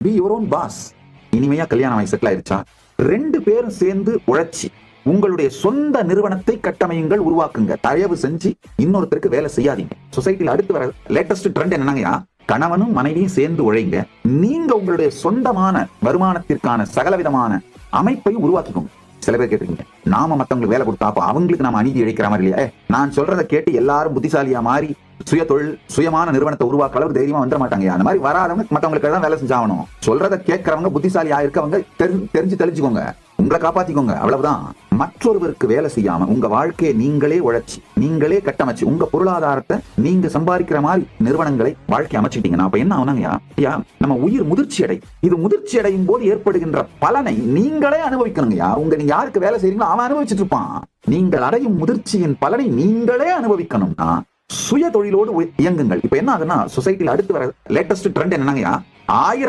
Be your own pass. இனிமையா கல்யாணம் ஆகி செட்டில் ஆயிடுச்சா, 2 பேரும் சேர்ந்து உழைச்சி உங்களுடைய சொந்த நிறுவனத்தை கட்டமையுங்கள், உருவாக்குங்க. தயவு செஞ்சு இன்னொருத்தருக்கு வேலை செய்யாதீங்க. சொசைட்டில அடுத்து வர லேட்டஸ்ட் ட்ரெண்ட் என்னன்னா, கணவனும் மனைவியும் சேர்ந்து உழைங்க. நீங்க உங்களுடைய சொந்தமான வருமானத்திற்கான சகலவிதமான அமைப்பை உருவாக்கிக்கோங்க. சில பேர் கேட்டிருக்கீங்க, நாம மத்தவங்களுக்கு வேலை கொடுத்தா அப்ப அவங்களுக்கு நாம அநீதி இழைக்கிற மாதிரி இல்லையா? நான் சொல்றதை கேட்டு எல்லாரும் புத்திசாலியா மாறி சுய தொழில் சுயமான நிறுவனத்தை உருவாக்க அளவுக்கு தைரியமா வந்துட மாட்டாங்க. அந்த மாதிரி வராதவங்க மத்தவங்களுக்கு தான் வேலை செஞ்சாகணும். சொல்றதை கேட்கறவங்க புத்திசாலியா இருக்கவங்க தெரிஞ்சு தெளிச்சுக்கோங்க, உங்களை காப்பாத்திக்கோங்க, அவ்வளவுதான். மற்றொருவருக்கு வேலை செய்யாம உங்க வாழ்க்கையை நீங்களே உழைச்சி நீங்களே கட்டமைச்சு உங்க பொருளாதாரத்தை நீங்க சம்பாதிக்கிற மாதிரி நிறுவனங்களை வாழ்க்கை அமைச்சிட்டீங்கன்னா அப்ப என்ன ஆகுனாங்கயா, நம்ம உயிர் முதிர்ச்சி அடை. இது முதிர்ச்சி அடையும் போது ஏற்படுகின்ற பலனை நீங்களே அனுபவிக்கணுங்கயா. நீங்க யாருக்கு வேலை செய்றீங்களோ அவன் அனுபவிச்சுட்டு இருப்பான். நீங்கள் அடையும் முதிர்ச்சியின் பலனை நீங்களே அனுபவிக்கணும்னா சுய தொழிலோடு இயங்குங்கள். இப்ப என்ன ஆகுதுன்னா, சொசைட்டில அடுத்து வர லேட்டஸ்ட் ட்ரெண்ட் என்னங்கயா, 1000